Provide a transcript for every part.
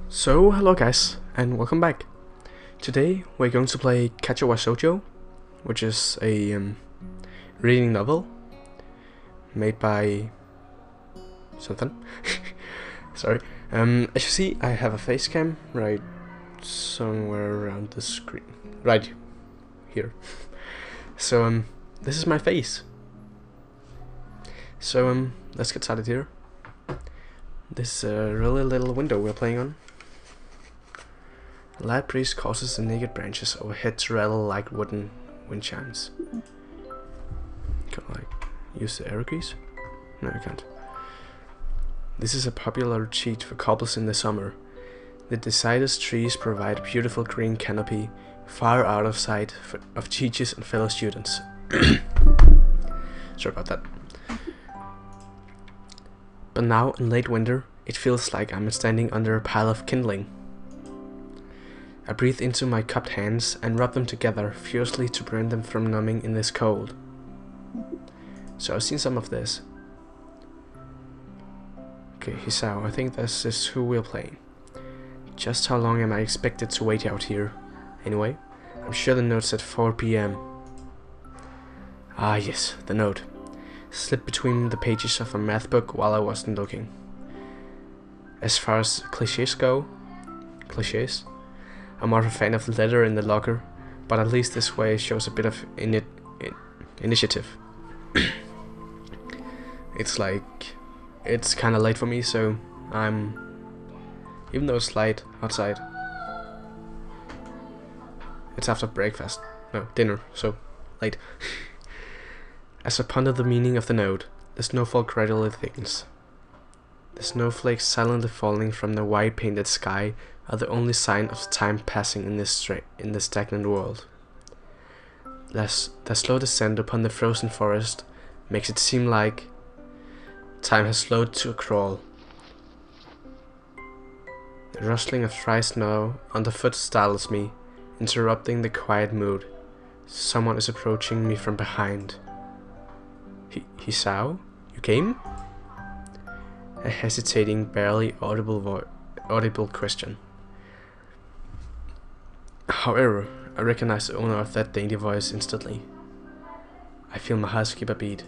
So, hello guys, and welcome back. Today we're going to play Katawa Shoujo, which is a reading novel made by something. Sorry. As you see, I have a face cam right somewhere around the screen, right here. So this is my face. So let's get started here. This is a really little window we're playing on. A light breeze causes the naked branches overhead to rattle like wooden wind chimes. Can I use the arrow keys? No, I can't. This is a popular retreat for couples in the summer. The deciduous trees provide a beautiful green canopy far out of sight of teachers and fellow students. Sorry about that. But now, in late winter, it feels like I'm standing under a pile of kindling. I breathe into my cupped hands and rub them together fiercely to prevent them from numbing in this cold. So I've seen some of this. Okay, Hisao, I think this is who we're playing. Just how long am I expected to wait out here? Anyway, I'm sure the note's at 4 p.m. Ah yes, the note. Slipped between the pages of a math book while I wasn't looking. As far as clichés go, I'm more of a fan of the letter in the locker, but at least this way shows a bit of initiative. It's kinda late for me, so even though it's light outside, it's after breakfast, no, dinner, so late. As I ponder the meaning of the note, the snowfall gradually thickens. The snowflakes silently falling from the white painted sky are the only sign of time passing in this stagnant world. The slow descent upon the frozen forest makes it seem like time has slowed to a crawl. The rustling of dry snow underfoot startles me, interrupting the quiet mood. Someone is approaching me from behind. Hisao? You came? A hesitating, barely audible question. However, I recognize the owner of that dainty voice instantly. I feel my heart skip a beat.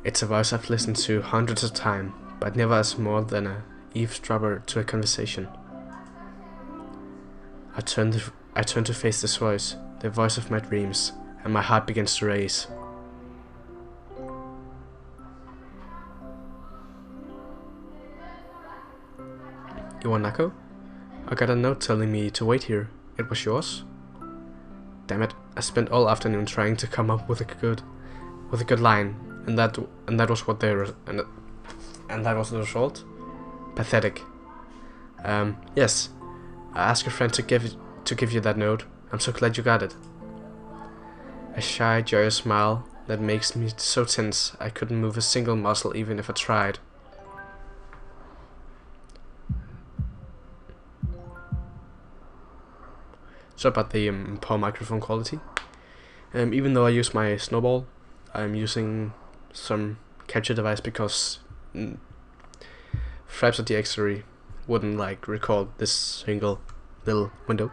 It's a voice I've listened to hundreds of times, but never as more than a eavesdropper to a conversation. I turn to face this voice, the voice of my dreams, and my heart begins to race. Iwanako? I got a note telling me to wait here. It was yours? Damn it, I spent all afternoon trying to come up with a good line, and that was what and that was the result? Pathetic. Yes. I asked a friend to give you that note. I'm so glad you got it. A shy, joyous smile that makes me so tense I couldn't move a single muscle even if I tried. So about the poor microphone quality. Even though I use my snowball, I'm using some capture device because Fraps of the X3 wouldn't record this single little window.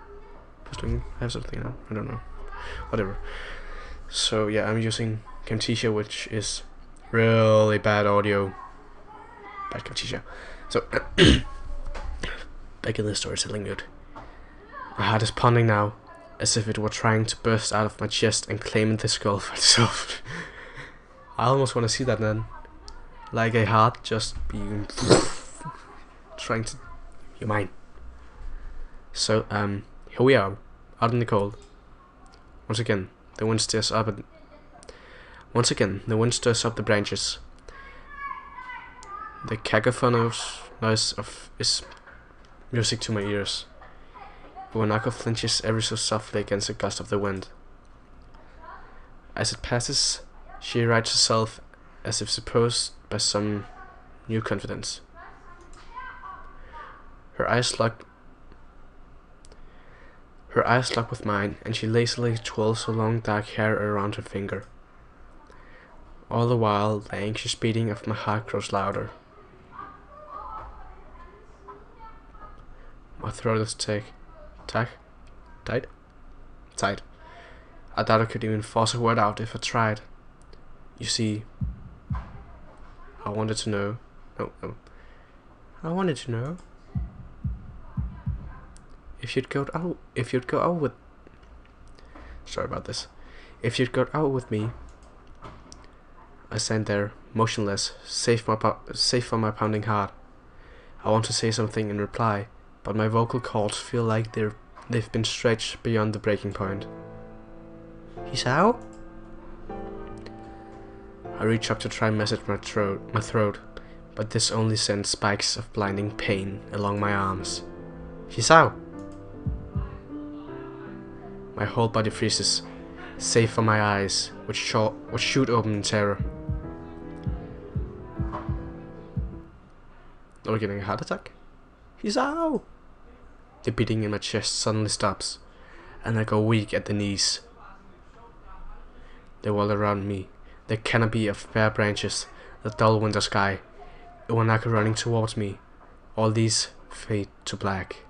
I have something now, I don't know. Whatever. So yeah, I'm using Camtasia, which is really bad audio. Bad Camtasia. So back in the storytelling mood. My heart is pounding now, as if it were trying to burst out of my chest and claim this girl for itself. I almost want to see that then. Like a heart just being trying to you're mine. So here we are, out in the cold. Once again, the wind stirs up the branches. The cacophonous noise is music to my ears. Iwanako flinches ever so softly against a gust of the wind. As it passes, she rights herself as if supposed by some new confidence. Her eyes lock with mine, and she lazily twirls her long dark hair around her finger. All the while, the anxious beating of my heart grows louder. My throat is tight. I doubt I could even force a word out if I tried. You see, I wanted to know. No. I wanted to know if you'd go out with. Sorry about this. If you'd go out with me. I stand there, motionless, safe from my pounding heart. I want to say something in reply, but my vocal cords feel like they've been stretched beyond the breaking point. Hisao? I reach up to try and message my throat, but this only sends spikes of blinding pain along my arms. Hisao! My whole body freezes, save for my eyes, which shoot open in terror. Are we getting a heart attack? Hisao! The beating in my chest suddenly stops, and I go weak at the knees. The world around me, the canopy of bare branches, the dull winter sky, Iwanaka running towards me, all these fade to black.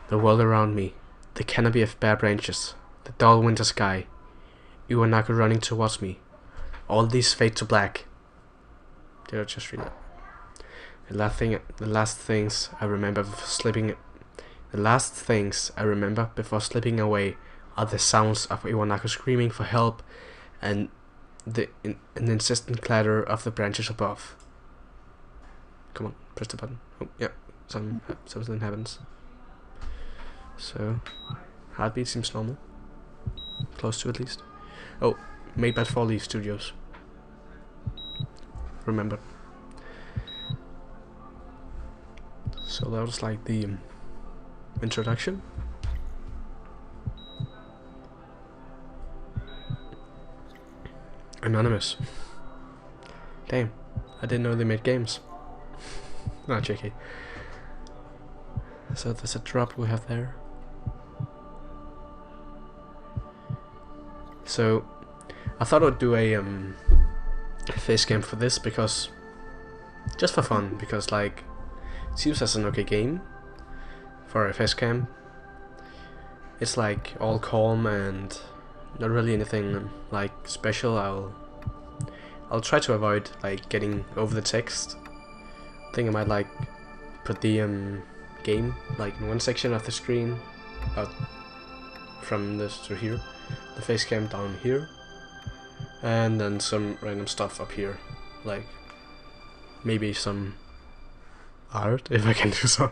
The world around me, the canopy of bare branches, the dull winter sky, Iwanaka running towards me, all these fade to black. Did I just read that? The last things I remember before slipping away are the sounds of Iwanaka screaming for help and an insistent clatter of the branches above. Come on, press the button. Oh, yeah, something happens. So, heartbeat seems normal. Close to at least. Oh, made by 4Leaf Studios. Remember. So that was like the introduction. Anonymous. Damn, I didn't know they made games. Not JK. So there's a drop we have there. So I thought I'd do a face cam for this because just for fun, because like it seems as an okay game for a face cam. It's like all calm and not really anything like special. I'll try to avoid like getting over the text. I think I might like put the game like in one section of the screen, from this to here, the face cam down here, and then some random stuff up here, like maybe some art if I can do so.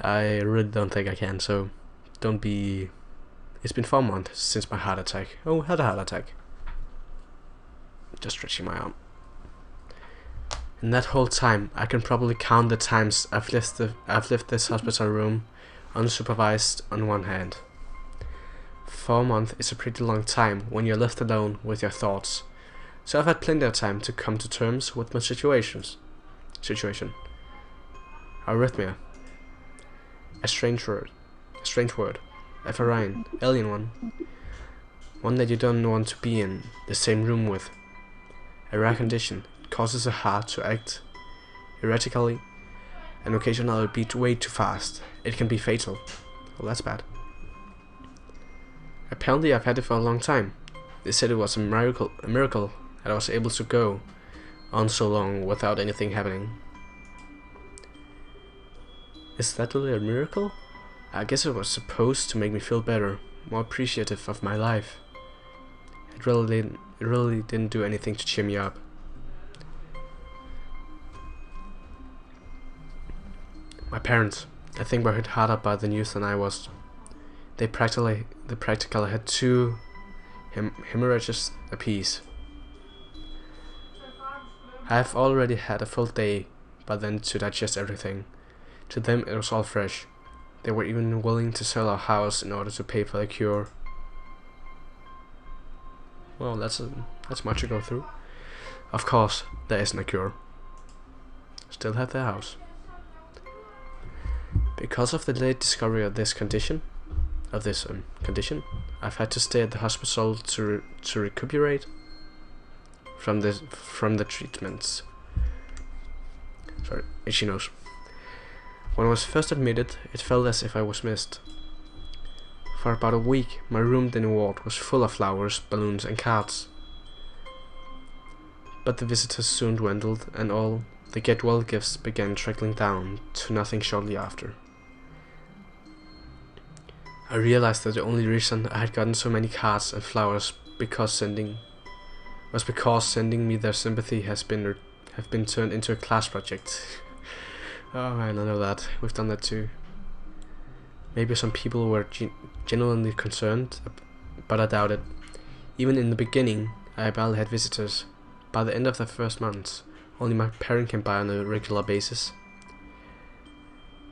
I really don't think I can, so don't be. It's been 4 months since my heart attack. Oh, had a heart attack. Just stretching my arm. In that whole time, I can probably count the times I've left this hospital room unsupervised on one hand. 4 months is a pretty long time when you're left alone with your thoughts, so I've had plenty of time to come to terms with my situation. Arrhythmia. A strange word. A foreign, alien one. One that you don't want to be in the same room with. A rare condition. It causes a heart to act erratically and occasionally beat way too fast. It can be fatal. Well, that's bad. Apparently I've had it for a long time. They said it was a miracle that I was able to go on so long without anything happening. Is that really a miracle? I guess it was supposed to make me feel better, more appreciative of my life. It really didn't do anything to cheer me up. My parents, I think, were hit harder by the news than I was. They practically had 2 hemorrhages apiece. I've already had a full day by then to digest everything. To them it was all fresh. They were even willing to sell our house in order to pay for the cure. Well, that's much to go through. Of course, there isn't a cure. Still have their house. Because of the late discovery of this condition, I've had to stay at the hospital to recuperate from the treatments. Sorry, itchy nose. When I was first admitted, it felt as if I was missed. For about a week, my room in the ward was full of flowers, balloons, and cards. But the visitors soon dwindled, and all the get-well gifts began trickling down to nothing shortly after. I realized that the only reason I had gotten so many cards and flowers because sending me their sympathy have been turned into a class project. Oh man, I know that. We've done that too. Maybe some people were genuinely concerned, but I doubt it. Even in the beginning, I barely had visitors. By the end of the first month, only my parent came by on a regular basis.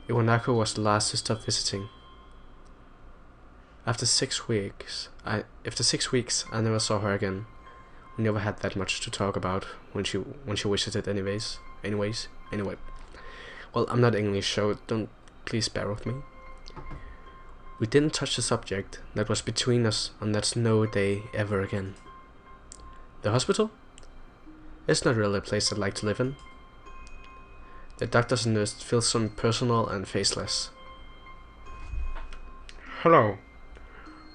Iwanako was the last to stop visiting. After 6 weeks, I never saw her again. We never had that much to talk about when she visited anyway. Well, I'm not English, so don't please bear with me. We didn't touch the subject that was between us on that snow day ever again. The hospital? It's not really a place I'd like to live in. The doctors and nurses feel so impersonal and faceless. Hello.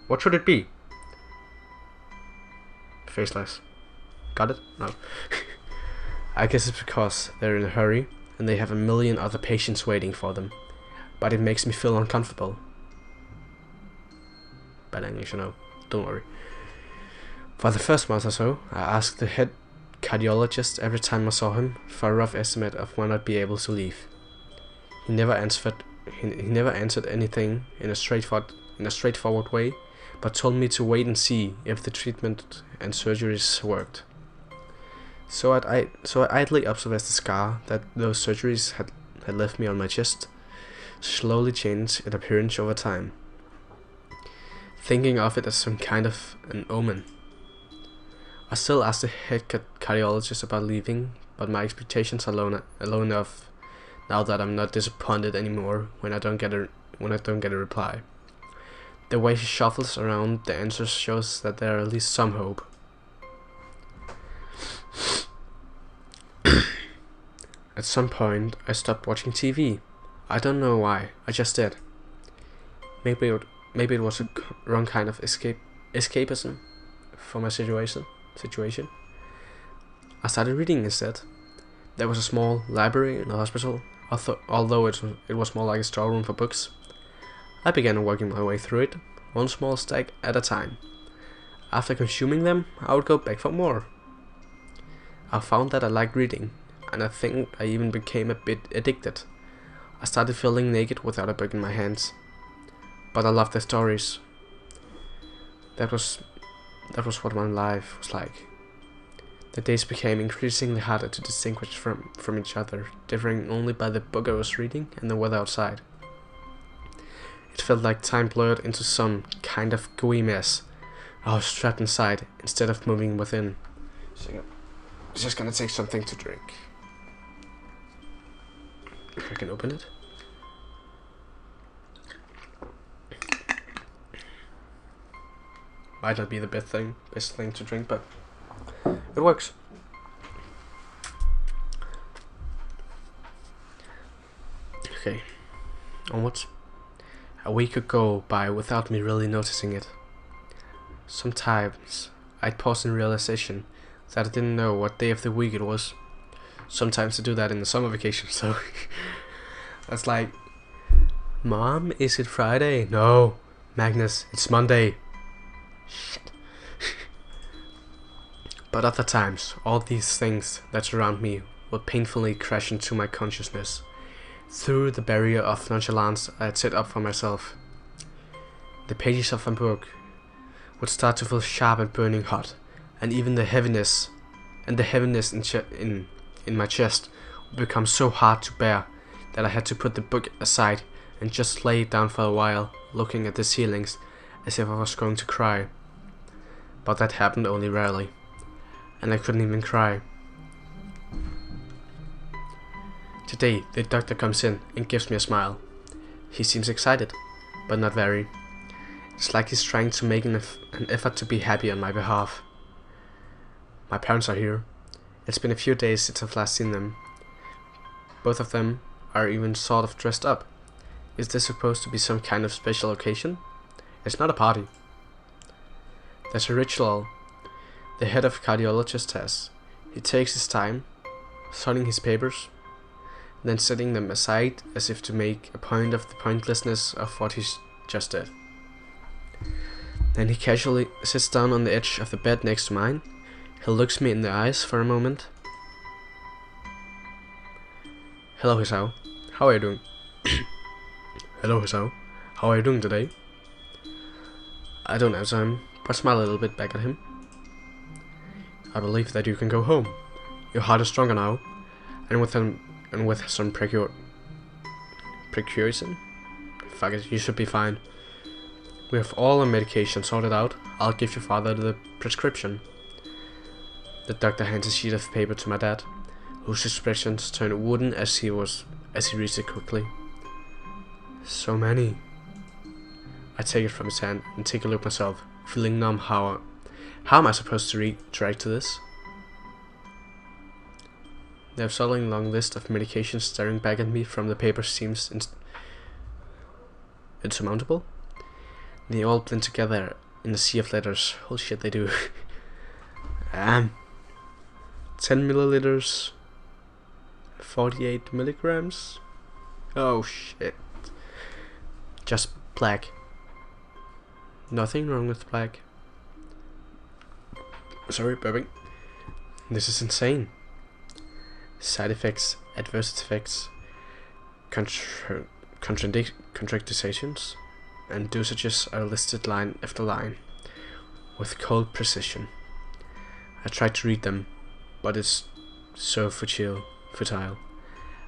What should it be? Faceless. Got it? No. I guess it's because they're in a hurry and they have a million other patients waiting for them. But it makes me feel uncomfortable. Bad English, you know. Don't worry. For the first month or so, I asked the head cardiologist every time I saw him for a rough estimate of when I'd be able to leave. He never answered anything in a straightforward way, but told me to wait and see if the treatment and surgeries worked. So I idly observed as the scar that those surgeries had left me on my chest slowly changed in appearance over time, thinking of it as some kind of an omen. I still ask the head cardiologist about leaving, but my expectations are low enough now that I'm not disappointed anymore when I don't get a reply. The way he shuffles around the answers shows that there are at least some hope. At some point, I stopped watching TV. I don't know why. I just did. Maybe it was a wrong kind of escapism for my situation. I started reading instead. There was a small library in the hospital, although it was more like a storeroom for books. I began working my way through it, one small stack at a time. After consuming them, I would go back for more. I found that I liked reading, and I think I even became a bit addicted. I started feeling naked without a book in my hands. But I loved the stories. That was what my life was like. The days became increasingly harder to distinguish from each other, differing only by the book I was reading and the weather outside. It felt like time blurred into some kind of gooey mess. I was trapped inside instead of moving within. So I'm just gonna take something to drink. If I can open it. Might not be the best thing to drink, but it works. Okay, onwards. A week could go by without me really noticing it. Sometimes I'd pause in realization that I didn't know what day of the week it was. Sometimes I do that in the summer vacation, so that's like, Mom, is it Friday? No, Magnus, it's Monday. Shit. But other times, all these things that surround me would painfully crash into my consciousness through the barrier of nonchalance I had set up for myself. The pages of my book would start to feel sharp and burning hot, and even the heaviness in my chest would become so hard to bear that I had to put the book aside and just lay down for a while, looking at the ceilings as if I was going to cry. But that happened only rarely, and I couldn't even cry. Today, the doctor comes in and gives me a smile. He seems excited, but not very. It's like he's trying to make an effort to be happy on my behalf. My parents are here. It's been a few days since I've last seen them, Both of them are even sort of dressed up. Is this supposed to be some kind of special occasion? It's not a party. There's a ritual the head of cardiologist has. He takes his time, signing his papers, then setting them aside as if to make a point of the pointlessness of what he's just did. Then he casually sits down on the edge of the bed next to mine. He looks me in the eyes for a moment. Hello, Hisao. How are you doing? Hello, Hisao. How are you doing today? I don't answer him, but smile a little bit back at him. I believe that you can go home. Your heart is stronger now, and with some precaution, fuck it, you should be fine. We have all our medication sorted out. I'll give your father the prescription. The doctor hands a sheet of paper to my dad, whose expressions turned wooden as he reads it quickly. So many. I take it from his hand and take a look myself, feeling numb. How am I supposed to react to this? The absolutely long list of medications staring back at me from the paper seems insurmountable. They all blend together in a sea of letters. Holy shit, they do. 10 milliliters, 48 milligrams. Oh shit. Just black. Nothing wrong with black. Sorry, burping. This is insane. Side effects, adverse effects, contraindications, and dosages are listed line after line, with cold precision. I try to read them, but it's so futile.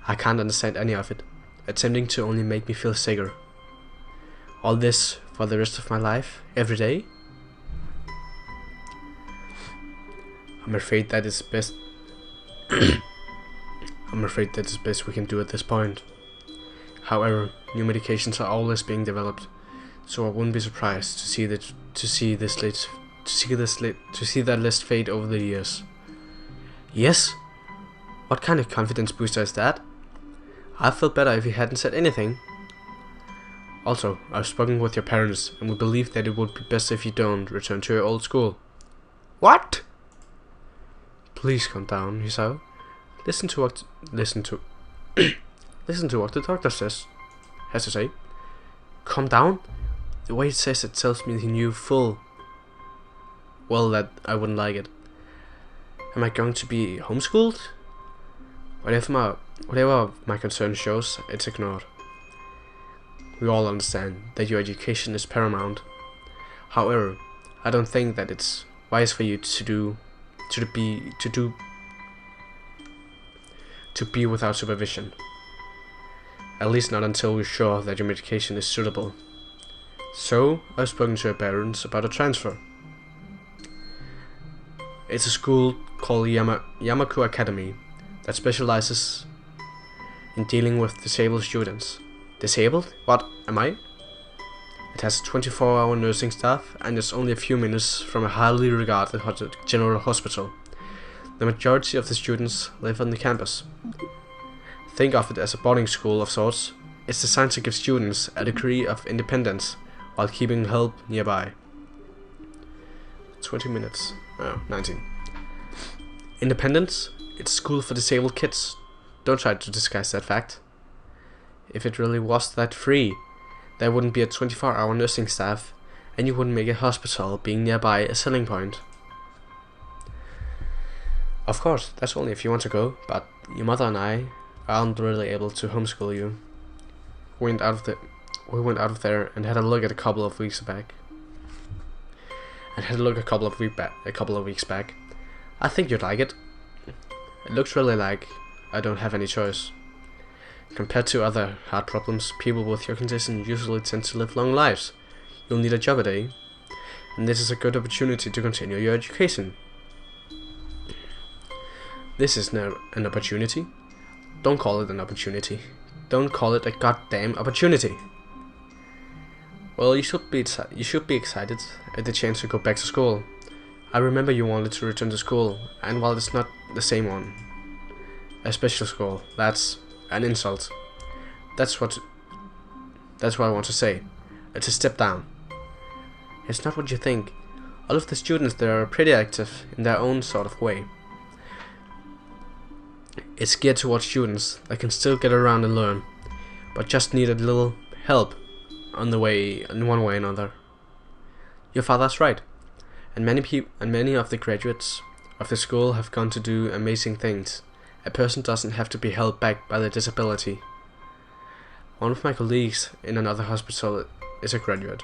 I can't understand any of it, attempting to only make me feel sicker. All this for the rest of my life, every day? I'm afraid that is best. I'm afraid that is best we can do at this point. However, new medications are always being developed, so I wouldn't be surprised to see that list fade over the years. Yes? What kind of confidence booster is that? I'd feel better if you hadn't said anything. Also, I've spoken with your parents, and we believe that it would be best if you don't return to your old school. What? Please calm down, Hisao. Listen to what the doctor has to say. Calm down? The way it says it tells me he knew full well that I wouldn't like it. Am I going to be homeschooled? Whatever my concern shows, it's ignored. We all understand that your education is paramount. However, I don't think that it's wise for you to be without supervision. At least not until we're sure that your medication is suitable. So, I've spoken to your parents about a transfer. It's a school called Yamaku Academy that specializes in dealing with disabled students. Disabled? What am I? It has a 24-hour nursing staff and is only a few minutes from a highly regarded general hospital. The majority of the students live on the campus. Think of it as a boarding school of sorts. It's designed to give students a degree of independence while keeping help nearby. 20 minutes. Oh, 19. Independence? It's a school for disabled kids. Don't try to disguise that fact. If it really was that free, there wouldn't be a 24-hour nursing staff, and you wouldn't make a hospital being nearby a selling point. Of course, that's only if you want to go, but your mother and I aren't really able to homeschool you. We went out of there and had a look at a couple of weeks back. A couple of weeks back. I think you'd like it. It looks really like I don't have any choice. Compared to other heart problems, people with your condition usually tend to live long lives. You'll need a job a day, and this is a good opportunity to continue your education. This is not an opportunity. Don't call it an opportunity. Don't call it a goddamn opportunity. Well, you should be excited at the chance to go back to school. I remember you wanted to return to school, and while it's not the same one, a special school, that's an insult. That's what I want to say. It's a step down. It's not what you think. All of the students there are pretty active in their own sort of way. It's geared towards students that can still get around and learn, but just need a little help on the way, in one way or another. Your father's right, and many of the graduates of the school have gone to do amazing things. A person doesn't have to be held back by their disability. One of my colleagues in another hospital is a graduate.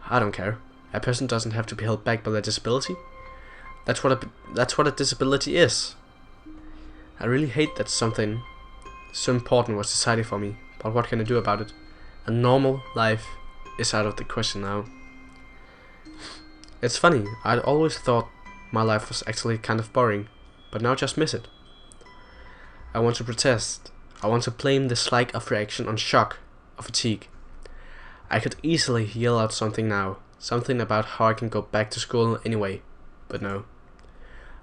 I don't care. A person doesn't have to be held back by their disability. That's what a disability is. I really hate that something so important was decided for me, but what can I do about it? A normal life is out of the question now. It's funny, I'd always thought my life was actually kind of boring, but now I just miss it. I want to protest. I want to blame this lack of reaction on shock or fatigue. I could easily yell out something now, something about how I can go back to school anyway, but no.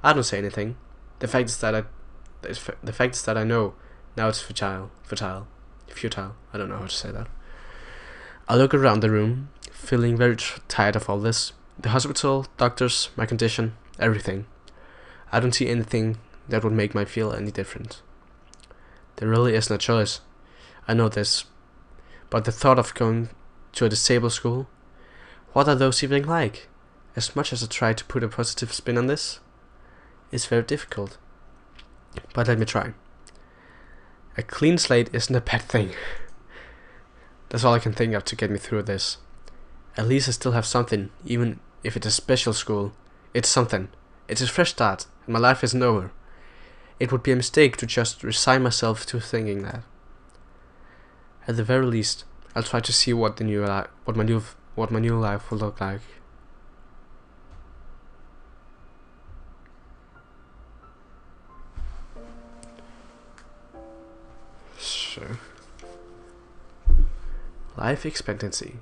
I don't say anything. The fact is that I know now it's futile. I don't know how to say that. I look around the room, feeling very tired of all this. The hospital, doctors, my condition, everything. I don't see anything that would make me feel any different. There really isn't a choice. I know this. But the thought of going to a disabled school, what are those even like? As much as I try to put a positive spin on this, it's very difficult. But let me try. A clean slate isn't a bad thing. That's all I can think of to get me through this. At least I still have something, even if it's a special school. It's something. It's a fresh start, and my life isn't over. It would be a mistake to just resign myself to thinking that. At the very least, I'll try to see what my new life will look like. So, life expectancy.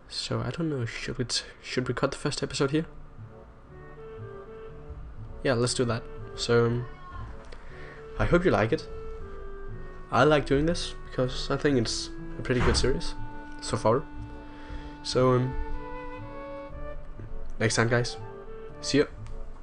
So I don't know. Should we cut the first episode here? Yeah, let's do that. So I hope you like it. I like doing this because I think it's a pretty good series so far. So next time, guys. See ya.